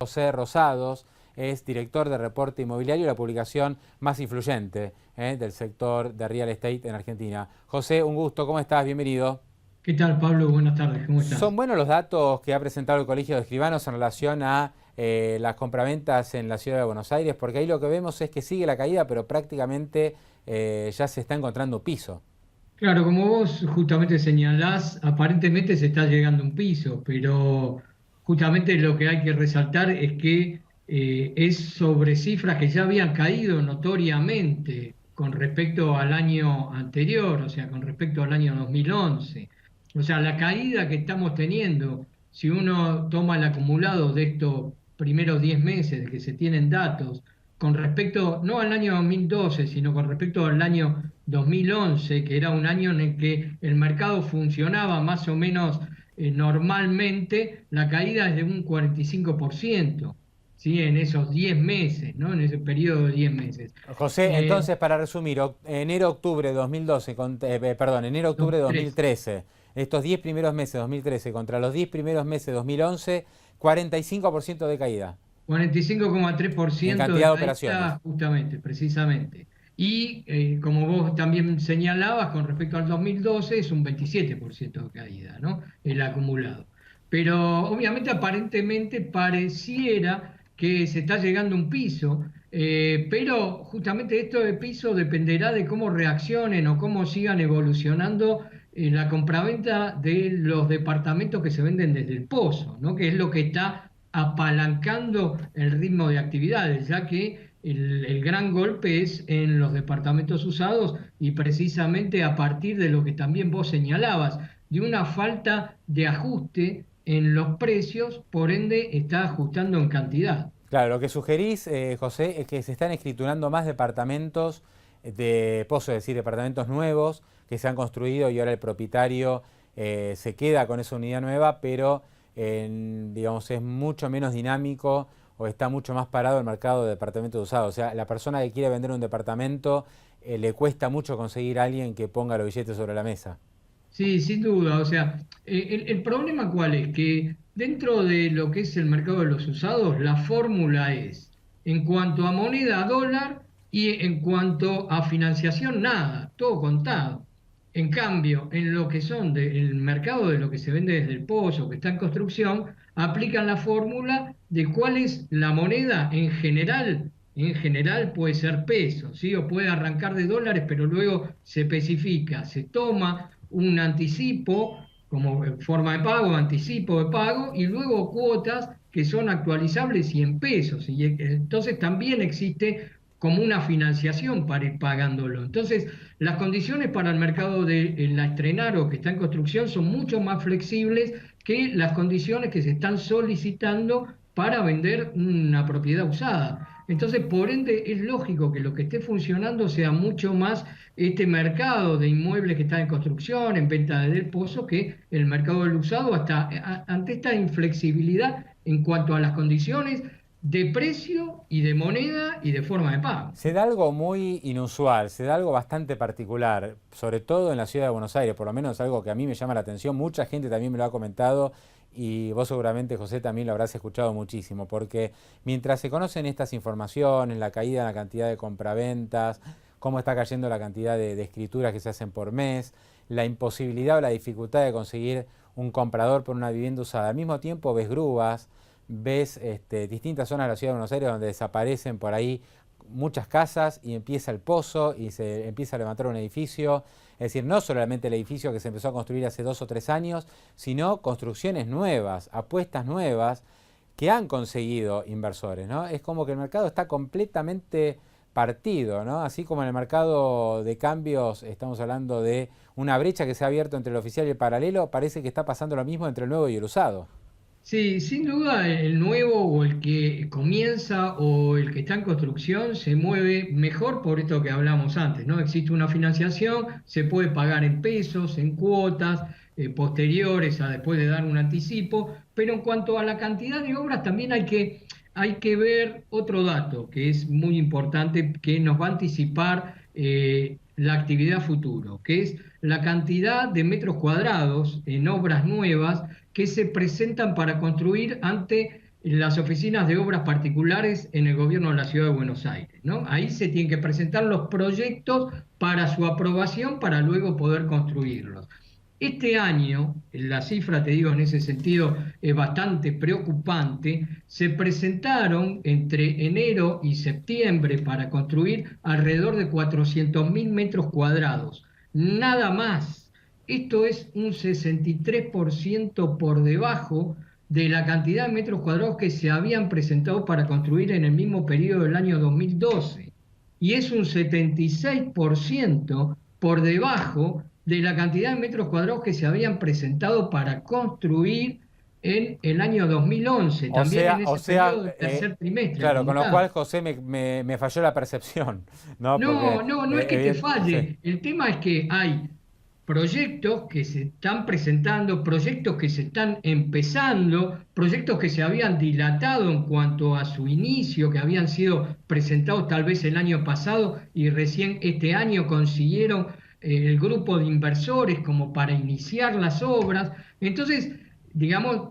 José Rosados es director de Reporte Inmobiliario, la publicación más influyente del sector de real estate en Argentina. José, un gusto, ¿cómo estás? Bienvenido. ¿Qué tal, Pablo? Buenas tardes, ¿cómo ¿Son estás? buenos los datos que ha presentado el Colegio de Escribanos en relación a las compraventas en la ciudad de Buenos Aires? Porque ahí lo que vemos es que sigue la caída, pero prácticamente ya se está encontrando piso. Claro, como vos justamente señalás, aparentemente se está llegando a un piso, pero justamente lo que hay que resaltar es que es sobre cifras que ya habían caído notoriamente con respecto al año anterior, o sea, con respecto al año 2011. O sea, la caída que estamos teniendo, si uno toma el acumulado de estos primeros 10 meses de que se tienen datos, con respecto no al año 2012, sino con respecto al año 2011, que era un año en el que el mercado funcionaba más o menos normalmente, la caída es de un 45%, ¿sí? En esos 10 meses, ¿no? En ese periodo de 10 meses. José, Eh, entonces para resumir, enero-octubre de 2012, perdón, enero-octubre de 3, 2013, estos 10 primeros meses de 2013 contra los 10 primeros meses de 2011, 45% de caída en 45,3% de cantidad de operaciones. caída, justamente, precisamente. Y como vos también señalabas, con respecto al 2012 es un 27% de caída, ¿no? El acumulado. Pero obviamente, aparentemente, pareciera que se está llegando a un piso, pero justamente esto de piso dependerá de cómo reaccionen o cómo sigan evolucionando la compraventa de los departamentos que se venden desde el pozo, ¿no? Que es lo que está apalancando el ritmo de actividades, ya que el gran golpe es en los departamentos usados y precisamente a partir de lo que también vos señalabas, de una falta de ajuste en los precios, por ende está ajustando en cantidad. Claro, lo que sugerís, José, es que se están escriturando más departamentos de pozo, es decir, departamentos nuevos que se han construido y ahora el propietario se queda con esa unidad nueva, pero digamos, es mucho menos dinámico o está mucho más parado el mercado de departamentos usados. O sea, la persona que quiere vender un departamento le cuesta mucho conseguir a alguien que ponga los billetes sobre la mesa. Sí, sin duda. O sea, el problema cuál es, que dentro de lo que es el mercado de los usados, la fórmula es, en cuanto a moneda dólar y en cuanto a financiación, nada, todo contado. En cambio, en lo que son el mercado de lo que se vende desde el pozo, que está en construcción, aplican la fórmula de cuál es la moneda en general. En general puede ser peso, ¿sí? O puede arrancar de dólares, pero luego se especifica, se toma un anticipo como forma de pago, anticipo de pago, y luego cuotas que son actualizables y en pesos. Y entonces también existe como una financiación para ir pagándolo. Entonces, las condiciones para el mercado de la estrenar o que está en construcción son mucho más flexibles que las condiciones que se están solicitando para vender una propiedad usada. Entonces, por ende, es lógico que lo que esté funcionando sea mucho más este mercado de inmuebles que está en construcción, en venta del pozo, que el mercado del usado, hasta ante esta inflexibilidad en cuanto a las condiciones de precio y de moneda y de forma de pago. Se da algo muy inusual, se da algo bastante particular, sobre todo en la ciudad de Buenos Aires, por lo menos algo que a mí me llama la atención, mucha gente también me lo ha comentado y vos seguramente, José, también lo habrás escuchado muchísimo, porque mientras se conocen estas informaciones, la caída en la cantidad de compraventas, cómo está cayendo la cantidad de escrituras que se hacen por mes, la imposibilidad o la dificultad de conseguir un comprador por una vivienda usada, al mismo tiempo ves grúas, ves distintas zonas de la ciudad de Buenos Aires donde desaparecen por ahí muchas casas y empieza el pozo y se empieza a levantar un edificio. Es decir, no solamente el edificio que se empezó a construir hace 2 o 3 años, sino construcciones nuevas, apuestas nuevas que han conseguido inversores, ¿no? Es como que el mercado está completamente partido, ¿no? Así como en el mercado de cambios estamos hablando de una brecha que se ha abierto entre el oficial y el paralelo, parece que está pasando lo mismo entre el nuevo y el usado. Sí, sin duda el nuevo o el que comienza o el que está en construcción se mueve mejor por esto que hablamos antes, ¿no? Existe una financiación, se puede pagar en pesos, en cuotas posteriores a después de dar un anticipo, pero en cuanto a la cantidad de obras también hay que ver otro dato que es muy importante, que nos va a anticipar la actividad futuro, que es la cantidad de metros cuadrados en obras nuevas que se presentan para construir ante las oficinas de obras particulares en el gobierno de la Ciudad de Buenos Aires, ¿no? Ahí se tienen que presentar los proyectos para su aprobación para luego poder construirlos. Este año, la cifra, te digo, en ese sentido es bastante preocupante, se presentaron entre enero y septiembre para construir alrededor de 400.000 metros cuadrados, nada más. Esto es un 63% por debajo de la cantidad de metros cuadrados que se habían presentado para construir en el mismo periodo del año 2012. Y es un 76% por debajo de la cantidad de metros cuadrados que se habían presentado para construir en el año 2011, también en ese periodo del tercer trimestre claro, con lo cual, acumulado. José, me falló la percepción, ¿no? Porque, No, no, no es que te sí, falle. El tema es que hay proyectos que se están presentando, proyectos que se están empezando, proyectos que se habían dilatado en cuanto a su inicio, que habían sido presentados tal vez el año pasado y recién este año consiguieron el grupo de inversores como para iniciar las obras. Entonces, digamos,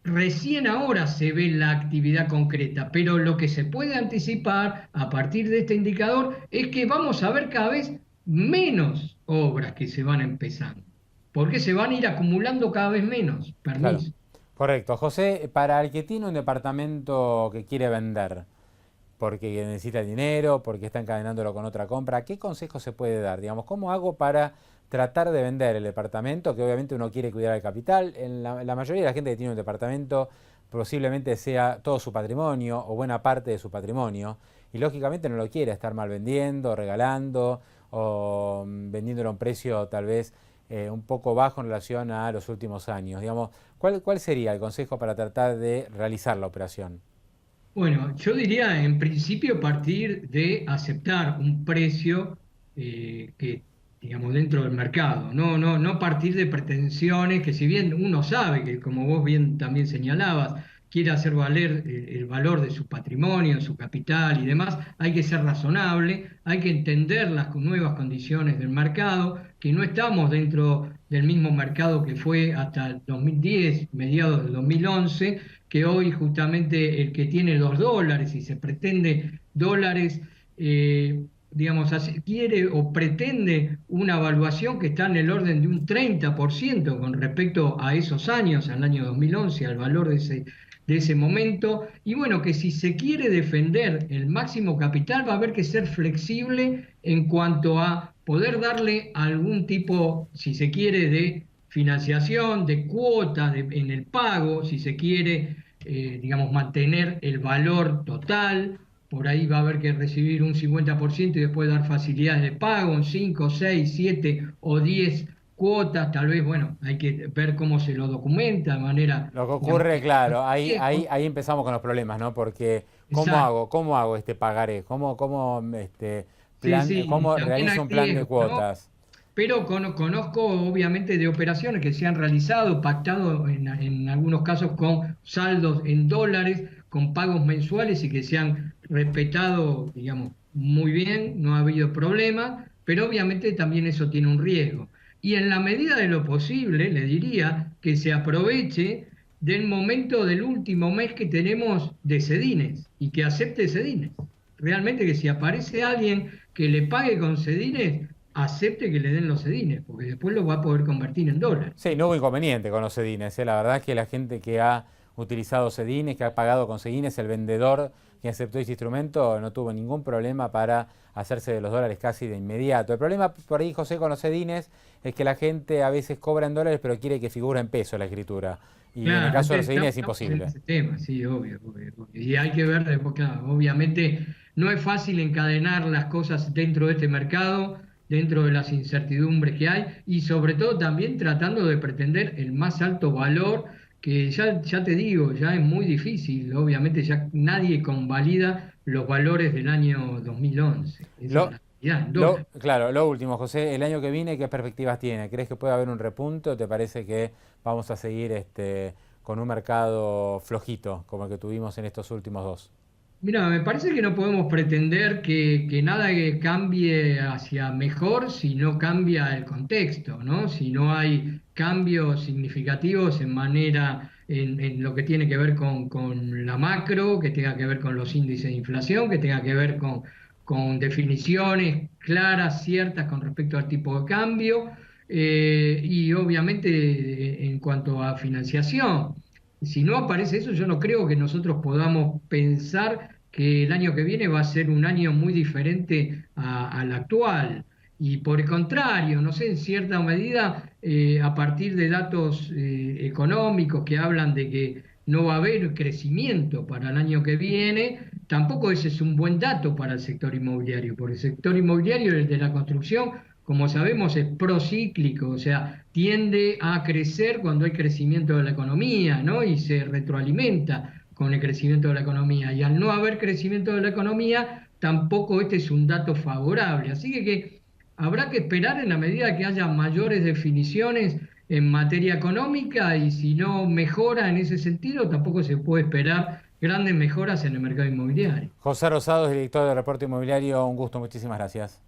recién ahora se ve la actividad concreta, pero lo que se puede anticipar a partir de este indicador es que vamos a ver cada vez menos obras que se van empezando, porque se van a ir acumulando cada vez menos claro. permisos. Correcto. José, para el que tiene un departamento que quiere vender, porque necesita dinero, porque está encadenándolo con otra compra, ¿qué consejo se puede dar? Digamos, ¿cómo hago para tratar de vender el departamento? Que obviamente uno quiere cuidar el capital. La mayoría de la gente que tiene un departamento posiblemente sea todo su patrimonio o buena parte de su patrimonio. Y lógicamente no lo quiere estar mal vendiendo, regalando o vendiéndolo a un precio tal vez un poco bajo en relación a los últimos años. Digamos, ¿cuál sería el consejo para tratar de realizar la operación? Bueno, yo diría en principio partir de aceptar un precio que, digamos, dentro del mercado, no partir de pretensiones que si bien uno sabe que, como vos bien también señalabas, quiere hacer valer el valor de su patrimonio, su capital y demás, hay que ser razonable, hay que entender las nuevas condiciones del mercado, que no estamos dentro del mismo mercado que fue hasta el 2010, mediados del 2011, que hoy justamente el que tiene los dólares y se pretende dólares, digamos, quiere o pretende una evaluación que está en el orden de un 30% con respecto a esos años, al año 2011, al valor de ese momento. Y bueno, que si se quiere defender el máximo capital, va a haber que ser flexible en cuanto a poder darle algún tipo, si se quiere, de financiación, de cuota en el pago, si se quiere, digamos, mantener el valor total. Por ahí va a haber que recibir un 50% y después dar facilidades de pago en 5, 6, 7 o 10 cuotas. Tal vez, bueno, hay que ver cómo se lo documenta de manera, Lo que digamos, ocurre, que claro, riesgo. ahí empezamos con los problemas, ¿no? Porque Exacto. cómo hago este pagaré? Sí, sí, cómo también hay realizo un plan de riesgo, ¿no? cuotas? Pero conozco obviamente de operaciones que se han realizado, pactado en algunos casos con saldos en dólares, con pagos mensuales y que se han respetado, digamos, muy bien, no ha habido problema, pero obviamente también eso tiene un riesgo. Y en la medida de lo posible, le diría que se aproveche del momento del último mes que tenemos de Cedines y que acepte Cedines. Realmente que si aparece alguien que le pague con Cedines, acepte que le den los cedines, porque después lo va a poder convertir en dólar. Sí, no hubo inconveniente con los sedines, ¿eh? La verdad es que la gente que ha utilizado sedines, que ha pagado con sedines, el vendedor que aceptó ese instrumento no tuvo ningún problema para hacerse de los dólares casi de inmediato. El problema por ahí, José, con los sedines es que la gente a veces cobra en dólares pero quiere que figure en peso la escritura. Y en el Claro, caso de los sedines es estamos en imposible. ese tema, sí, obvio, obvio, obvio. Y hay que ver después, claro, obviamente no es fácil encadenar las cosas dentro de este mercado, dentro de las incertidumbres que hay, y sobre todo también tratando de pretender el más alto valor, que ya te digo, ya es muy difícil, obviamente ya nadie convalida los valores del año 2011, esa es Lo, la realidad, en dólares. claro, lo último, José, el año que viene, ¿qué perspectivas tiene? ¿Crees que puede haber un repunte o te parece que vamos a seguir con un mercado flojito como el que tuvimos en estos últimos dos? Mira, me parece que no podemos pretender que nada que cambie hacia mejor si no cambia el contexto, ¿no? Si no hay cambios significativos en manera en lo que tiene que ver con la macro, que tenga que ver con los índices de inflación, que tenga que ver con definiciones claras, ciertas con respecto al tipo de cambio, y obviamente en cuanto a financiación. Si no aparece eso, yo no creo que nosotros podamos pensar que el año que viene va a ser un año muy diferente al actual. Y por el contrario, no sé, en cierta medida, a partir de datos económicos que hablan de que no va a haber crecimiento para el año que viene, tampoco ese es un buen dato para el sector inmobiliario, porque el sector inmobiliario, el de la construcción, como sabemos, es procíclico, o sea, tiende a crecer cuando hay crecimiento de la economía, ¿no? Y se retroalimenta con el crecimiento de la economía. Y al no haber crecimiento de la economía, tampoco este es un dato favorable. Así que habrá que esperar en la medida que haya mayores definiciones en materia económica, y si no mejora en ese sentido, tampoco se puede esperar grandes mejoras en el mercado inmobiliario. José Rosado, director del Reporte Inmobiliario, un gusto, muchísimas gracias.